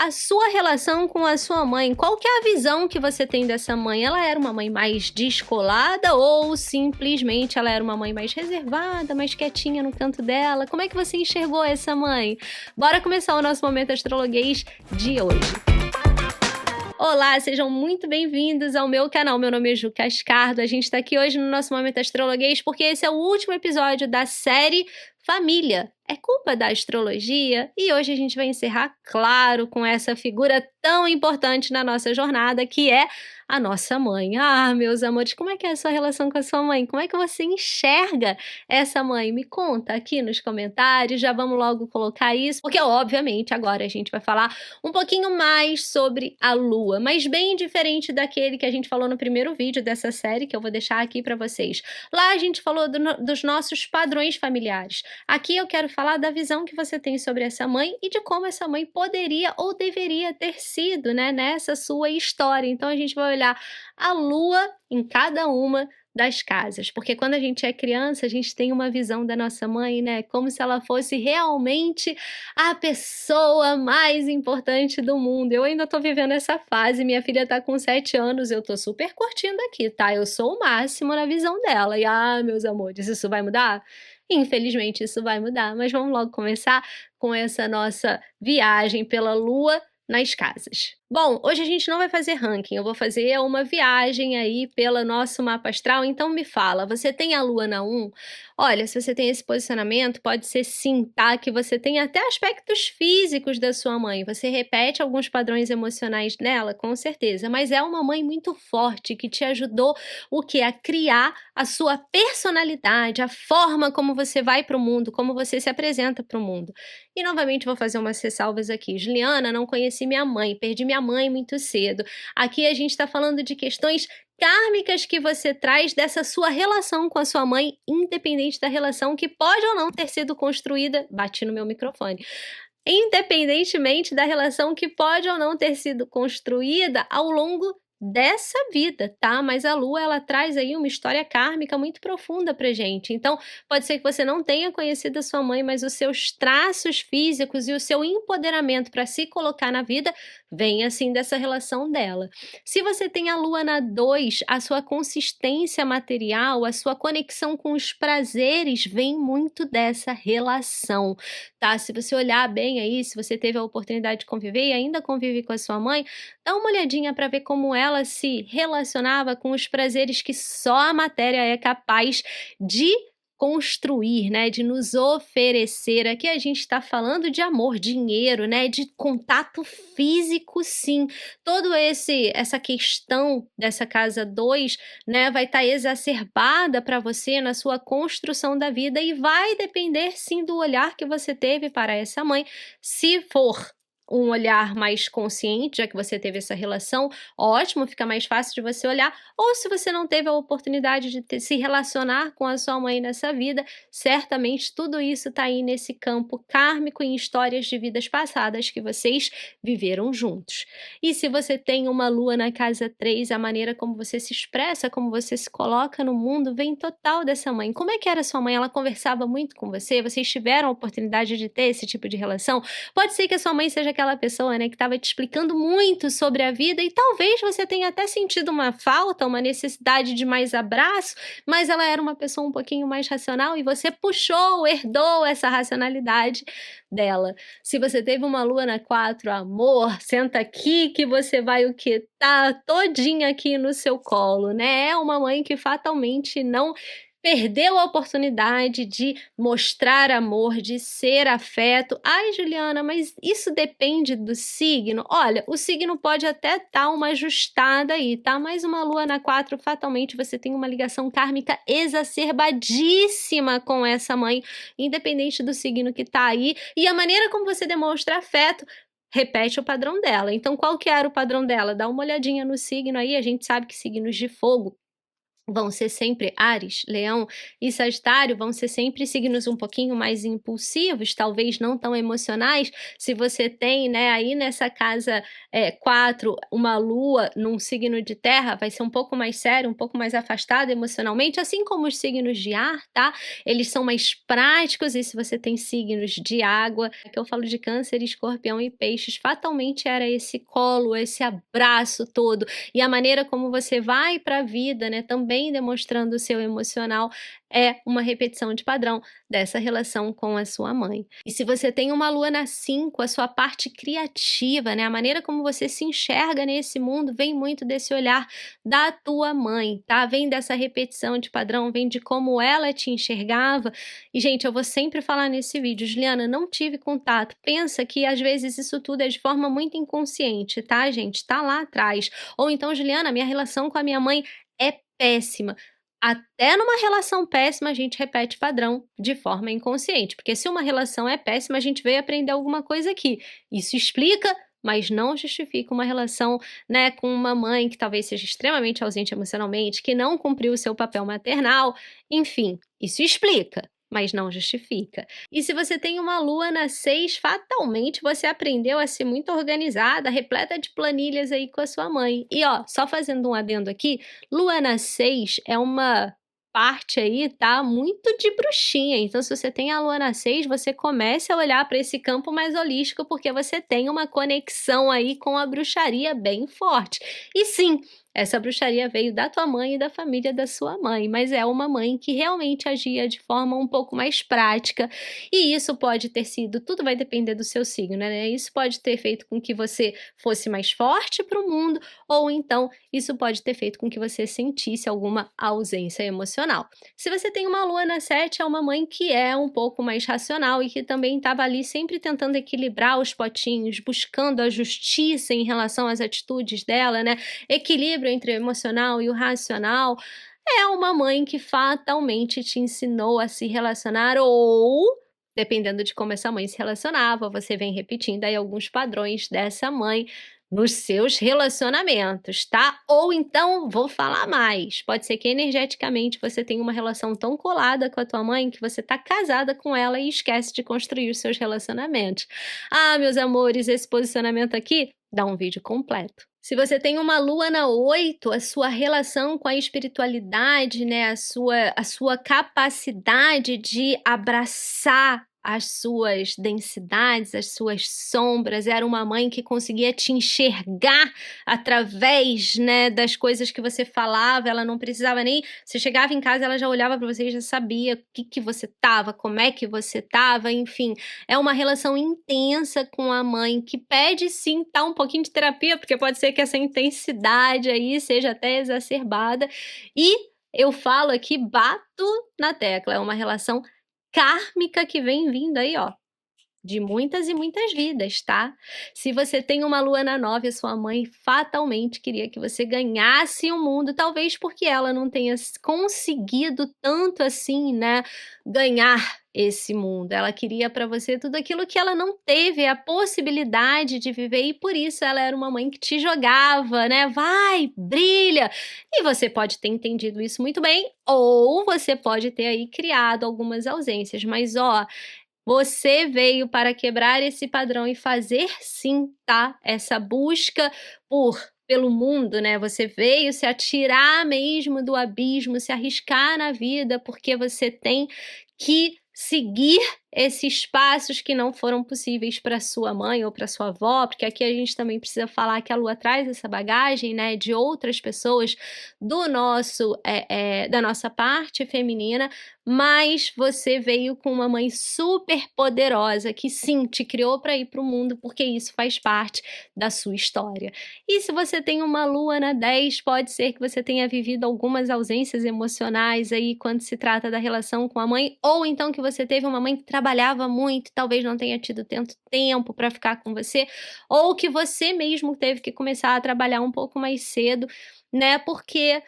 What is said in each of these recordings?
a sua relação com a sua mãe. Qual que é a visão que você tem dessa mãe? Ela era uma mãe mais descolada ou simplesmente ela era uma mãe mais reservada, mais quietinha no canto dela? Como é que você enxergou essa mãe? Bora começar o nosso Momento Astrologuês de hoje. Olá, sejam muito bem-vindos ao meu canal. Meu nome é Ju Cascardo. A gente está aqui hoje no nosso Momento Astrologuês porque esse é o último episódio da série Família. É culpa da astrologia? E hoje a gente vai encerrar, claro, com essa figura tão importante na nossa jornada, que é a nossa mãe. Ah, meus amores, como é que é a sua relação com a sua mãe? Como é que você enxerga essa mãe? Me conta aqui nos comentários, já vamos logo colocar isso, porque obviamente agora a gente vai falar um pouquinho mais sobre a lua, mas bem diferente daquele que a gente falou no primeiro vídeo dessa série, que eu vou deixar aqui para vocês. Lá a gente falou dos nossos padrões familiares. Aqui eu quero falar da visão que você tem sobre essa mãe e de como essa mãe poderia ou deveria ter sido, né, nessa sua história. Então a gente vai olhar a lua em cada uma das casas, porque quando a gente é criança, a gente tem uma visão da nossa mãe, né, como se ela fosse realmente a pessoa mais importante do mundo. Eu ainda tô vivendo essa fase, minha filha tá com 7 anos, eu tô super curtindo aqui, tá? Eu sou o máximo na visão dela. E meus amores, isso vai mudar? Infelizmente isso vai mudar, mas vamos logo começar com essa nossa viagem pela lua nas casas. Bom, hoje a gente não vai fazer ranking, eu vou fazer uma viagem aí pelo nosso mapa astral, então me fala, você tem a lua na 1? Olha, se você tem esse posicionamento, pode ser sim, tá? Que você tem até aspectos físicos da sua mãe, você repete alguns padrões emocionais nela, com certeza, mas é uma mãe muito forte que te ajudou o que? A criar a sua personalidade, a forma como você vai para o mundo, como você se apresenta para o mundo. E novamente vou fazer umas ressalvas aqui. Juliana, não conheci minha mãe, perdi minha mãe muito cedo. Aqui a gente está falando de questões kármicas que você traz dessa sua relação com a sua mãe, independente da relação que pode ou não ter sido construída. Bati no meu microfone. Independentemente da relação que pode ou não ter sido construída ao longo dessa vida, tá? Mas a lua, ela traz aí uma história kármica muito profunda pra gente. Então, pode ser que você não tenha conhecido a sua mãe, mas os seus traços físicos e o seu empoderamento para se colocar na vida vem assim dessa relação dela. Se você tem a lua na 2, a sua consistência material, a sua conexão com os prazeres vem muito dessa relação, tá? Se você olhar bem aí, se você teve a oportunidade de conviver e ainda convive com a sua mãe, dá uma olhadinha para ver como ela se relacionava com os prazeres que só a matéria é capaz de construir, né, de nos oferecer. Aqui a gente está falando de amor, dinheiro, né, de contato físico, sim. Todo essa questão dessa casa 2, né, vai estar exacerbada para você na sua construção da vida e vai depender, sim, do olhar que você teve para essa mãe. Se for um olhar mais consciente, já que você teve essa relação, ótimo, fica mais fácil de você olhar. Ou se você não teve a oportunidade de se relacionar com a sua mãe nessa vida, certamente tudo isso está aí nesse campo kármico em histórias de vidas passadas que vocês viveram juntos. E se você tem uma lua na casa 3, a maneira como você se expressa, como você se coloca no mundo, vem total dessa mãe. Como é que era sua mãe? Ela conversava muito com você? Vocês tiveram a oportunidade de ter esse tipo de relação? Pode ser que a sua mãe seja aquela pessoa, né, que estava te explicando muito sobre a vida e talvez você tenha até sentido uma falta, uma necessidade de mais abraço, mas ela era uma pessoa um pouquinho mais racional e você puxou, herdou essa racionalidade dela. Se você teve uma lua na 4, amor, senta aqui que você vai o quê? Tá todinha aqui no seu colo, né? É uma mãe que fatalmente não perdeu a oportunidade de mostrar amor, de ser afeto. Ai, Juliana, mas isso depende do signo? Olha, o signo pode até dar uma ajustada aí, tá? Mas uma lua na 4, fatalmente você tem uma ligação kármica exacerbadíssima com essa mãe, independente do signo que tá aí. E a maneira como você demonstra afeto repete o padrão dela. Então, qual que era o padrão dela? Dá uma olhadinha no signo aí, a gente sabe que signos de fogo vão ser sempre Áries, Leão e Sagitário, vão ser sempre signos um pouquinho mais impulsivos, talvez não tão emocionais. Se você tem, né, aí nessa casa 4, uma lua num signo de terra, vai ser um pouco mais sério, um pouco mais afastado emocionalmente, assim como os signos de ar, tá? Eles são mais práticos, e se você tem signos de água, que eu falo de Câncer, Escorpião e Peixes, fatalmente era esse colo, esse abraço todo, e a maneira como você vai para a vida, né, também demonstrando o seu emocional, é uma repetição de padrão dessa relação com a sua mãe. E se você tem uma lua na 5, a sua parte criativa, né, a maneira como você se enxerga nesse mundo, vem muito desse olhar da tua mãe, tá? Vem dessa repetição de padrão, vem de como ela te enxergava. E, gente, eu vou sempre falar nesse vídeo, Juliana, não tive contato. Pensa que às vezes isso tudo é de forma muito inconsciente, tá, gente? Tá lá atrás. Ou então, Juliana, minha relação com a minha mãe é péssima. Até numa relação péssima a gente repete padrão de forma inconsciente, porque se uma relação é péssima, a gente veio aprender alguma coisa aqui. Isso explica, mas não justifica uma relação, né, com uma mãe que talvez seja extremamente ausente emocionalmente, que não cumpriu o seu papel maternal, enfim, isso explica, mas não justifica. E se você tem uma lua na 6, fatalmente você aprendeu a ser muito organizada, repleta de planilhas aí com a sua mãe. E ó, só fazendo um adendo aqui, lua na 6 é uma parte aí, tá, muito de bruxinha. Então, se você tem a lua na 6, você comece a olhar para esse campo mais holístico, porque você tem uma conexão aí com a bruxaria bem forte. E sim, essa bruxaria veio da tua mãe e da família da sua mãe, mas é uma mãe que realmente agia de forma um pouco mais prática, e isso pode ter sido, tudo vai depender do seu signo, né? Isso pode ter feito com que você fosse mais forte para o mundo, ou então isso pode ter feito com que você sentisse alguma ausência emocional. Se você tem uma lua na 7, é uma mãe que é um pouco mais racional e que também estava ali sempre tentando equilibrar os potinhos, buscando a justiça em relação às atitudes dela, né? Equilíbrio entre o emocional e o racional. É uma mãe que fatalmente te ensinou a se relacionar, ou, dependendo de como essa mãe se relacionava, você vem repetindo aí alguns padrões dessa mãe nos seus relacionamentos, tá? Ou então, vou falar mais, pode ser que energeticamente você tenha uma relação tão colada com a tua mãe que você tá casada com ela e esquece de construir os seus relacionamentos. Ah, meus amores, esse posicionamento aqui dá um vídeo completo. Se você tem uma lua na 8, a sua relação com a espiritualidade, né, a sua capacidade de abraçar as suas densidades, as suas sombras, era uma mãe que conseguia te enxergar através, né, das coisas que você falava, ela não precisava nem, você chegava em casa, ela já olhava para você e já sabia o que você tava, como é que você tava, enfim, é uma relação intensa com a mãe que pede sim, tá, um pouquinho de terapia, porque pode ser que essa intensidade aí seja até exacerbada, e eu falo aqui, bato na tecla, é uma relação kármica que vem vindo aí, ó, de muitas e muitas vidas, tá? Se você tem uma lua na 9, a sua mãe fatalmente queria que você ganhasse o mundo, talvez porque ela não tenha conseguido tanto assim, né, ganhar esse mundo. Ela queria para você tudo aquilo que ela não teve a possibilidade de viver, e por isso ela era uma mãe que te jogava, né? Vai, brilha! E você pode ter entendido isso muito bem, ou você pode ter aí criado algumas ausências, mas ó, você veio para quebrar esse padrão e fazer sim, tá? Essa busca pelo mundo, né? Você veio se atirar mesmo do abismo, se arriscar na vida, porque você tem que seguir esses passos que não foram possíveis para sua mãe ou para sua avó, porque aqui a gente também precisa falar que a lua traz essa bagagem, né, de outras pessoas do nosso, da nossa parte feminina, mas você veio com uma mãe super poderosa que sim, te criou para ir para o mundo, porque isso faz parte da sua história. E se você tem uma lua na 10, pode ser que você tenha vivido algumas ausências emocionais aí quando se trata da relação com a mãe, ou então que você teve uma mãe que trabalhava muito, talvez não tenha tido tanto tempo para ficar com você, ou que você mesmo teve que começar a trabalhar um pouco mais cedo, né? Porque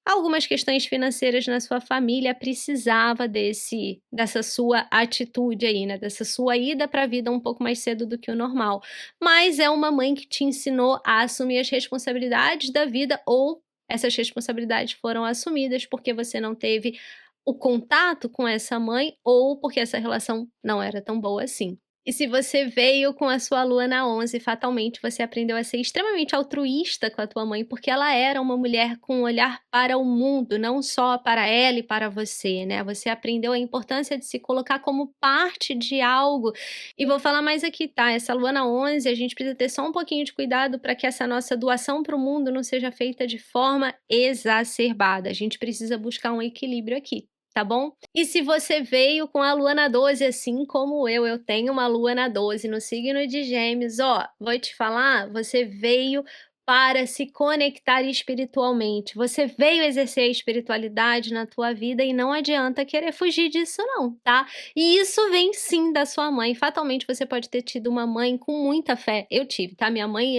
algumas questões financeiras na sua família precisava dessa sua atitude aí, né? Dessa sua ida para a vida um pouco mais cedo do que o normal. Mas é uma mãe que te ensinou a assumir as responsabilidades da vida, ou essas responsabilidades foram assumidas porque você não teve o contato com essa mãe ou porque essa relação não era tão boa assim. E se você veio com a sua lua na 11, fatalmente você aprendeu a ser extremamente altruísta com a tua mãe, porque ela era uma mulher com um olhar para o mundo, não só para ela e para você, né? Você aprendeu a importância de se colocar como parte de algo. E vou falar mais aqui, tá? Essa lua na 11, a gente precisa ter só um pouquinho de cuidado para que essa nossa doação para o mundo não seja feita de forma exacerbada. A gente precisa buscar um equilíbrio aqui. Tá bom? E se você veio com a lua na 12, assim como eu tenho uma lua na 12 no signo de Gêmeos, ó, vou te falar, você veio para se conectar espiritualmente. Você veio exercer a espiritualidade na tua vida e não adianta querer fugir disso não, tá? E isso vem sim da sua mãe. Fatalmente você pode ter tido uma mãe com muita fé. Eu tive, tá? Minha mãe,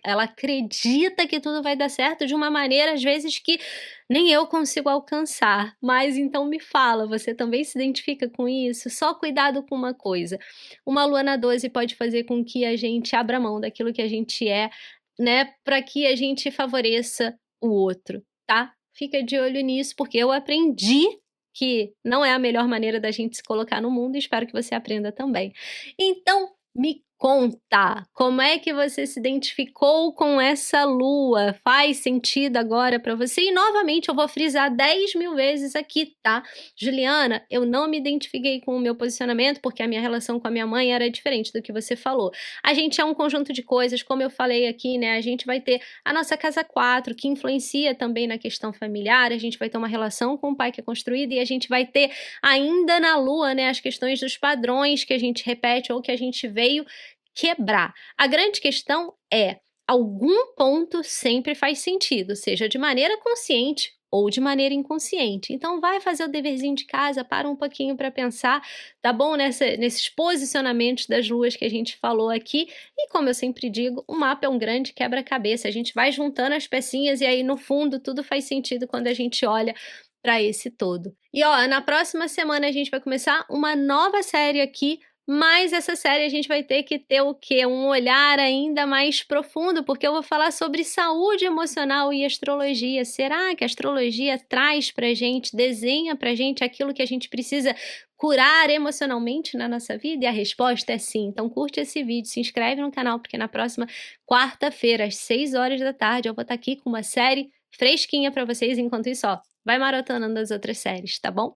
ela acredita que tudo vai dar certo de uma maneira, às vezes, que nem eu consigo alcançar. Mas então me fala, você também se identifica com isso? Só cuidado com uma coisa. Uma lua na 12 pode fazer com que a gente abra mão daquilo que a gente é, né, para que a gente favoreça o outro, tá? Fica de olho nisso, porque eu aprendi que não é a melhor maneira da gente se colocar no mundo e espero que você aprenda também. Então, me conta, como é que você se identificou com essa lua? Faz sentido agora para você? E novamente eu vou frisar 10.000 vezes aqui, tá? Juliana, eu não me identifiquei com o meu posicionamento porque a minha relação com a minha mãe era diferente do que você falou. A gente é um conjunto de coisas, como eu falei aqui, né? A gente vai ter a nossa casa 4, que influencia também na questão familiar, a gente vai ter uma relação com o pai que é construída e a gente vai ter ainda na lua, né, as questões dos padrões que a gente repete ou que a gente veio quebrar. A grande questão é, algum ponto sempre faz sentido, seja de maneira consciente ou de maneira inconsciente. Então vai fazer o deverzinho de casa, para um pouquinho para pensar, tá bom? Nesses posicionamentos das luas que a gente falou aqui. E como eu sempre digo, o mapa é um grande quebra-cabeça. A gente vai juntando as pecinhas e aí no fundo tudo faz sentido quando a gente olha para esse todo. E ó, na próxima semana a gente vai começar uma nova série aqui, mas essa série a gente vai ter que ter o quê? Um olhar ainda mais profundo, porque eu vou falar sobre saúde emocional e astrologia. Será que a astrologia traz pra gente, desenha pra gente aquilo que a gente precisa curar emocionalmente na nossa vida? E a resposta é sim. Então curte esse vídeo, se inscreve no canal, porque na próxima quarta-feira, às 6 horas da tarde, eu vou estar aqui com uma série fresquinha pra vocês. Enquanto isso, ó, vai maratonando as outras séries, tá bom?